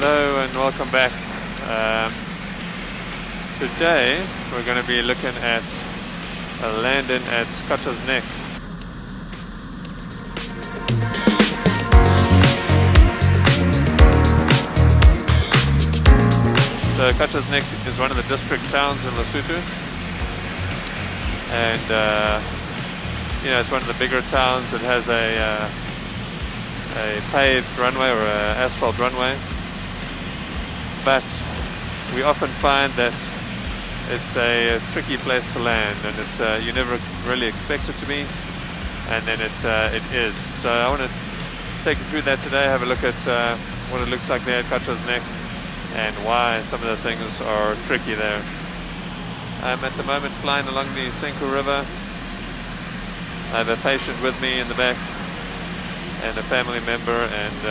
Hello and welcome back. Today we're going to be looking at a landing at Qachas Nek. So Qachas Nek is one of the district towns in Lesotho, and it's one of the bigger towns. It has a paved runway or an asphalt runway, but we often find that it's a tricky place to land, and you never really expect it to be, and then it is. So I want to take you through that today, have a look at what it looks like there at Qachas Nek and why some of the things are tricky there. I'm at the moment flying along the Senku River. I have a patient with me in the back and a family member, and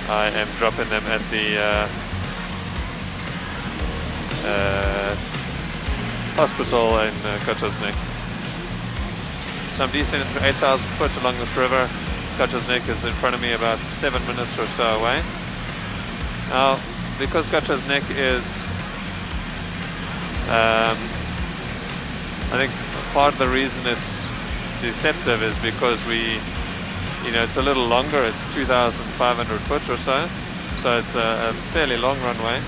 I am dropping them at the hospital in Qachas Nek. So I'm descending through 8,000 foot along this river. Qachas Nek is in front of me, about 7 minutes or so away. Now, because Qachas Nek is, I think part of the reason it's deceptive is because it's a little longer. It's 2,500 foot or so, so it's a fairly long runway,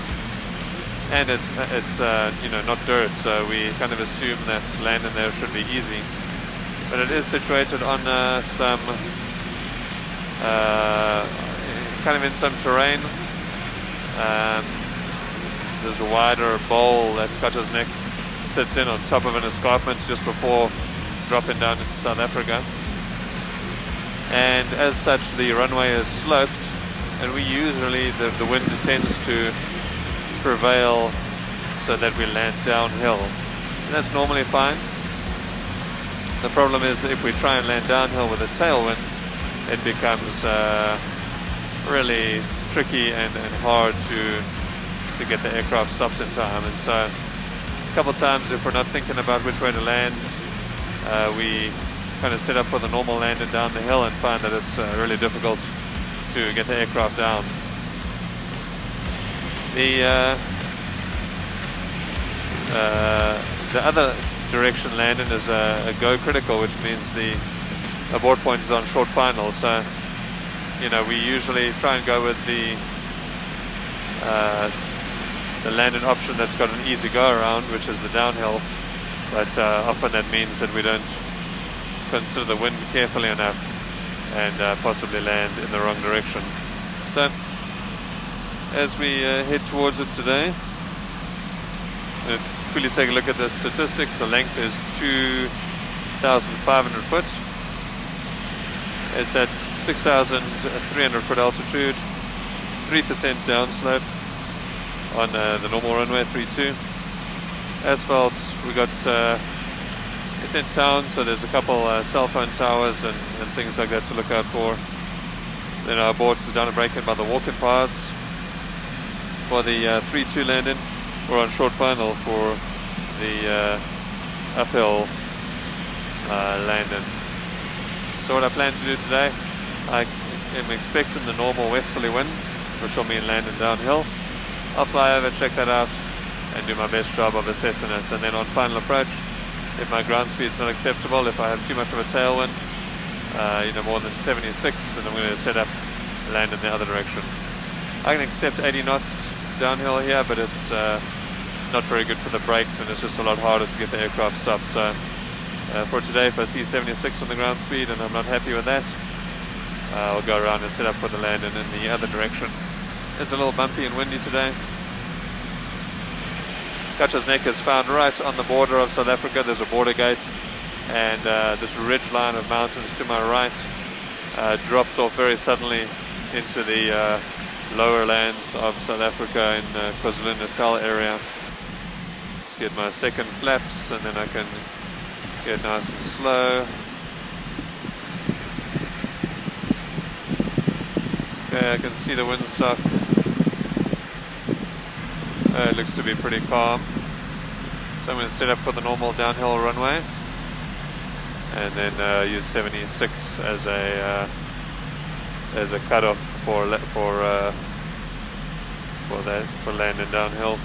and it's not dirt, so we kind of assume that landing there should be easy. But it is situated on some kind of in some terrain. There's a wider bowl that Qachas Nek sits in on top of an escarpment just before dropping down into South Africa, and as such the runway is sloped, and we usually the wind tends to prevail so that we land downhill, and that's normally fine. The problem is that if we try and land downhill with a tailwind, it becomes really tricky and hard to get the aircraft stopped in time. And so a couple of times, if we're not thinking about which way to land, we kind of set up for the normal landing down the hill and find that it's really difficult to get the aircraft down. The other direction landing is a go critical, which means the abort point is on short final. So we usually try and go with the landing option that's got an easy go around, which is the downhill, but often that means that we don't consider the wind carefully enough and possibly land in the wrong direction. So as we head towards it today, quickly take a look at the statistics. The length is 2,500 foot. It's at 6,300 foot altitude, 3% downslope on the normal runway 32. Asphalt, we got it's in town, so there's a couple cell phone towers and things like that to look out for. Then our boards are down a break-in by the walking paths. For the 3-2 landing, we're on short final for the uphill landing. So what I plan to do today, I am expecting the normal westerly wind, which will mean landing downhill. I'll fly over, check that out, and do my best job of assessing it. And then on final approach, if my ground speed is not acceptable, if I have too much of a tailwind, more than 76, then I'm going to set up, land in the other direction. I can accept 80 knots downhill here, but it's not very good for the brakes, and it's just a lot harder to get the aircraft stopped. So for today, if I see 76 on the ground speed and I'm not happy with that, I'll go around and set up for the landing in the other direction. It's a little bumpy and windy today. Qachas Nek is found right on the border of South Africa. There's a border gate, and this ridge line of mountains to my right drops off very suddenly into the lower lands of South Africa in KwaZulu-Natal area. Let's get my second flaps, and then I can get nice and slow. Okay, I can see the windsock. It looks to be pretty calm. So I'm going to set up for the normal downhill runway, and then use 76 as there's a cutoff for landing downhill.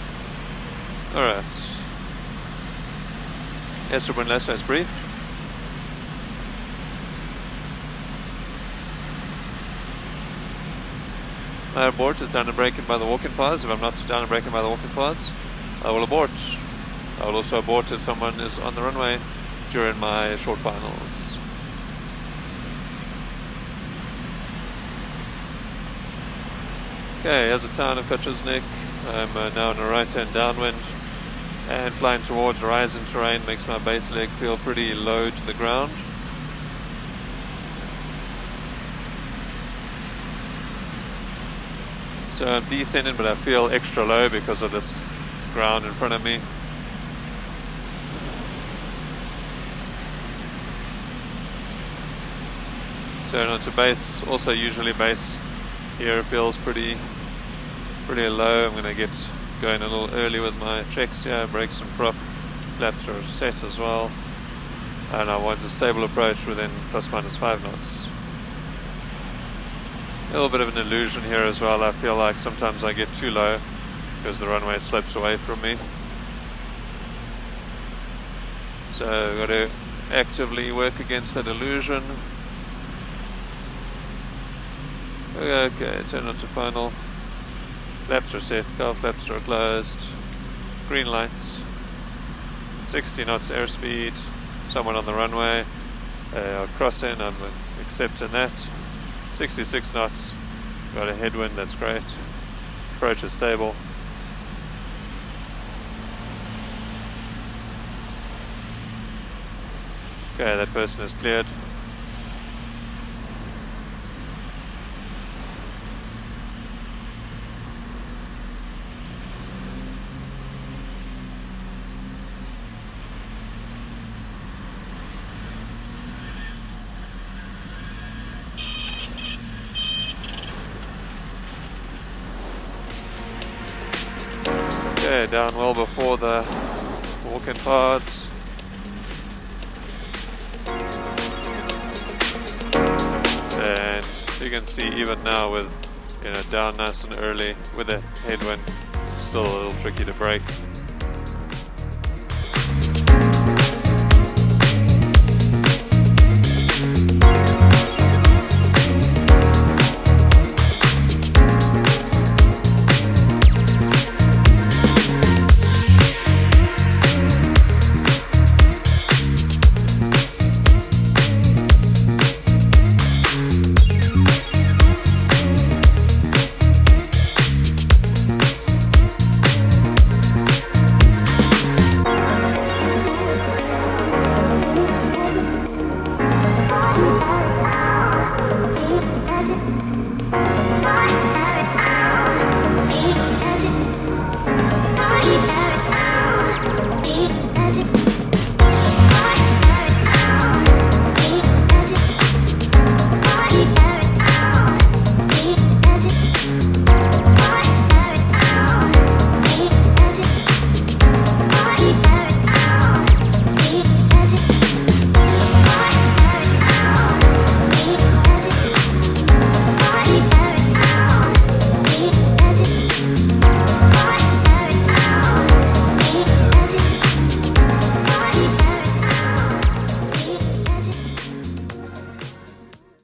Alright. Airstrip wind less, brief. My abort is down and braking by the walking paths. If I'm not down and braking by the walking paths, I will abort. I will also abort if someone is on the runway during my short finals. Okay, here's the town of Qachas Nek. I'm now in a right-hand downwind and flying towards horizon terrain makes my base leg feel pretty low to the ground. So I'm descending, but I feel extra low because of this ground in front of me. Turn onto base. Also, usually base here feels pretty low. I'm going to get going a little early with my checks here. Brakes and prop, flaps are set as well, and I want a stable approach within ±5 knots. A little bit of an illusion here as well. I feel like sometimes I get too low because the runway slopes away from me. So I've got to actively work against that illusion. Okay, turn on to final. Flaps are set, car flaps are closed. Green lights. 60 knots airspeed. Someone on the runway. I'll cross in, I'm accepting that. 66 knots, got a headwind, that's great. Approach is stable. Okay, that person is cleared. Okay, down well before the walk-in paths. And you can see even now with down nice and early with a headwind, still a little tricky to brake.